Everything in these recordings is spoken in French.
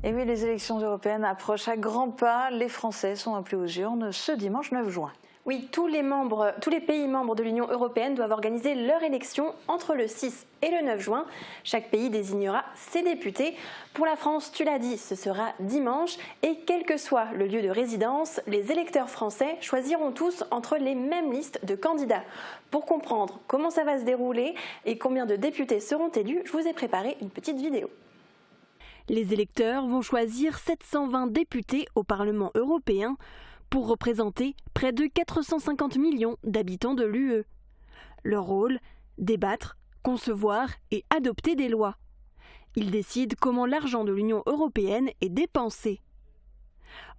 Et oui, les élections européennes approchent à grands pas. Les Français sont appelés aux urnes ce dimanche 9 juin. Oui, tous les pays membres de l'Union européenne doivent organiser leur élection entre le 6 et le 9 juin. Chaque pays désignera ses députés. Pour la France, tu l'as dit, ce sera dimanche. Et quel que soit le lieu de résidence, les électeurs français choisiront tous entre les mêmes listes de candidats. Pour comprendre comment ça va se dérouler et combien de députés seront élus, je vous ai préparé une petite vidéo. Les électeurs vont choisir 720 députés au Parlement européen pour représenter près de 450 millions d'habitants de l'UE. Leur rôle, débattre, concevoir et adopter des lois. Ils décident comment l'argent de l'Union européenne est dépensé.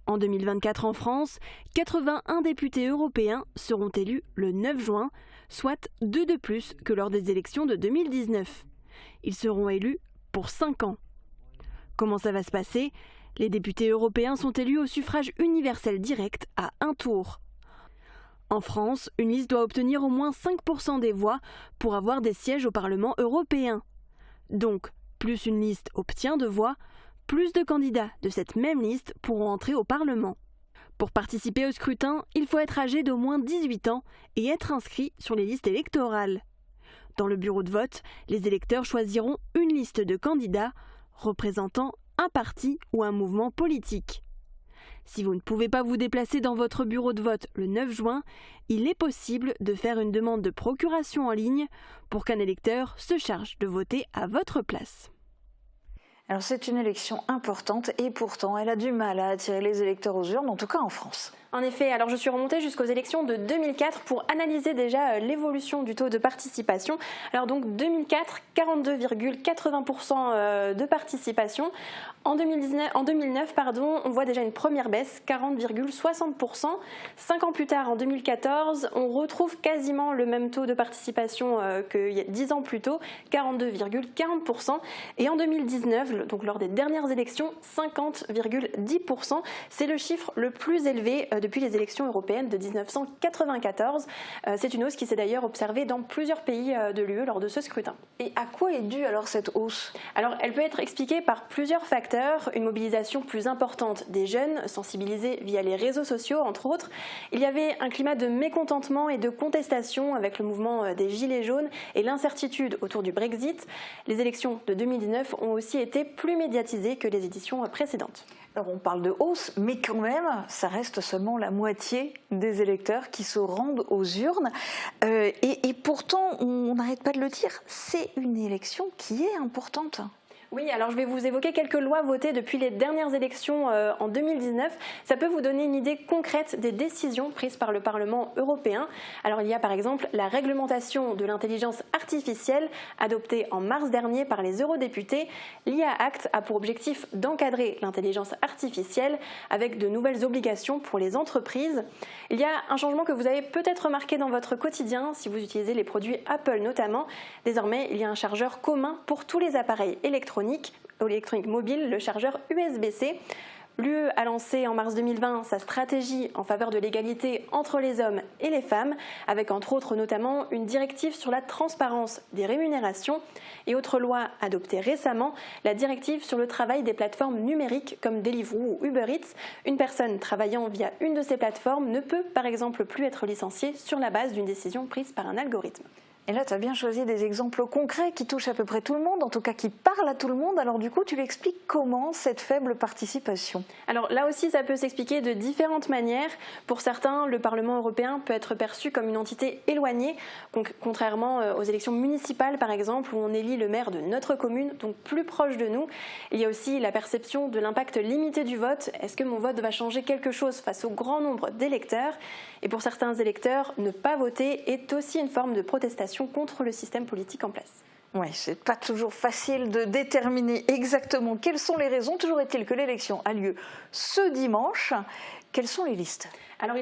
En 2024 en France, 81 députés européens seront élus le 9 juin, soit 2 de plus que lors des élections de 2019. Ils seront élus pour 5 ans. Comment ça va se passer ? Les députés européens sont élus au suffrage universel direct à un tour. En France, une liste doit obtenir au moins 5% des voix pour avoir des sièges au Parlement européen. Donc, plus une liste obtient de voix, plus de candidats de cette même liste pourront entrer au Parlement. Pour participer au scrutin, il faut être âgé d'au moins 18 ans et être inscrit sur les listes électorales. Dans le bureau de vote, les électeurs choisiront une liste de candidats représentant un parti ou un mouvement politique. Si vous ne pouvez pas vous déplacer dans votre bureau de vote le 9 juin, il est possible de faire une demande de procuration en ligne pour qu'un électeur se charge de voter à votre place. Alors c'est une élection importante et pourtant elle a du mal à attirer les électeurs aux urnes, en tout cas en France. En effet, alors je suis remontée jusqu'aux élections de 2004 pour analyser déjà l'évolution du taux de participation. Alors donc 2004, 42,80% de participation. En 2009, on voit déjà une première baisse, 40,60%. 5 ans plus tard, en 2014, on retrouve quasiment le même taux de participation que 10 ans plus tôt, 42,40%. Et en 2019, donc lors des dernières élections, 50,10%. C'est le chiffre le plus élevé depuis les élections européennes de 1994. C'est une hausse qui s'est d'ailleurs observée dans plusieurs pays de l'UE lors de ce scrutin. Et à quoi est due alors cette hausse ? Alors, elle peut être expliquée par plusieurs facteurs. Une mobilisation plus importante des jeunes, sensibilisés via les réseaux sociaux, entre autres. Il y avait un climat de mécontentement et de contestation avec le mouvement des Gilets jaunes et l'incertitude autour du Brexit. Les élections de 2019 ont aussi été plus médiatisées que les éditions précédentes. Alors on parle de hausse, mais quand même, ça reste seulement la moitié des électeurs qui se rendent aux urnes. Et pourtant, on n'arrête pas de le dire, c'est une élection qui est importante. Oui, alors je vais vous évoquer quelques lois votées depuis les dernières élections en 2019. Ça peut vous donner une idée concrète des décisions prises par le Parlement européen. Alors il y a par exemple la réglementation de l'intelligence artificielle adoptée en mars dernier par les eurodéputés. L'IA Act a pour objectif d'encadrer l'intelligence artificielle avec de nouvelles obligations pour les entreprises. Il y a un changement que vous avez peut-être remarqué dans votre quotidien si vous utilisez les produits Apple notamment. Désormais, il y a un chargeur commun pour tous les appareils électronique mobile, le chargeur USB-C. L'UE a lancé en mars 2020 sa stratégie en faveur de l'égalité entre les hommes et les femmes, avec entre autres notamment une directive sur la transparence des rémunérations et autre loi adoptée récemment, la directive sur le travail des plateformes numériques comme Deliveroo ou Uber Eats. Une personne travaillant via une de ces plateformes ne peut par exemple plus être licenciée sur la base d'une décision prise par un algorithme. Et là, tu as bien choisi des exemples concrets qui touchent à peu près tout le monde, en tout cas qui parlent à tout le monde. Alors du coup, tu l'expliques comment cette faible participation ? Alors là aussi, ça peut s'expliquer de différentes manières. Pour certains, le Parlement européen peut être perçu comme une entité éloignée, contrairement aux élections municipales par exemple, où on élit le maire de notre commune, donc plus proche de nous. Il y a aussi la perception de l'impact limité du vote. Est-ce que mon vote va changer quelque chose face au grand nombre d'électeurs ? Et pour certains électeurs, ne pas voter est aussi une forme de protestation contre le système politique en place. Oui, c'est pas toujours facile de déterminer exactement quelles sont les raisons. Toujours est-il que l'élection a lieu ce dimanche. Quelles sont les listes ? Alors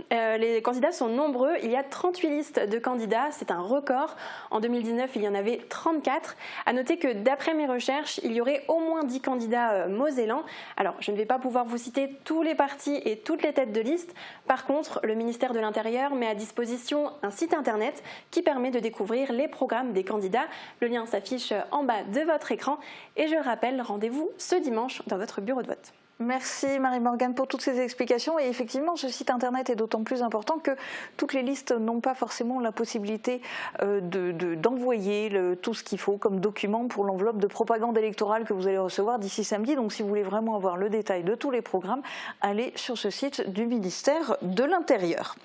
les candidats sont nombreux, il y a 38 listes de candidats, c'est un record. En 2019, il y en avait 34. À noter que d'après mes recherches, il y aurait au moins 10 candidats mosellans. Alors je ne vais pas pouvoir vous citer tous les partis et toutes les têtes de liste. Par contre, le ministère de l'Intérieur met à disposition un site internet qui permet de découvrir les programmes des candidats. Le lien s'affiche en bas de votre écran. Et je rappelle, rendez-vous ce dimanche dans votre bureau de vote. Merci Marie-Morgane pour toutes ces explications. Et effectivement, ce site internet est d'autant plus important que toutes les listes n'ont pas forcément la possibilité d'envoyer tout ce qu'il faut comme document pour l'enveloppe de propagande électorale que vous allez recevoir d'ici samedi. Donc si vous voulez vraiment avoir le détail de tous les programmes, allez sur ce site du ministère de l'Intérieur.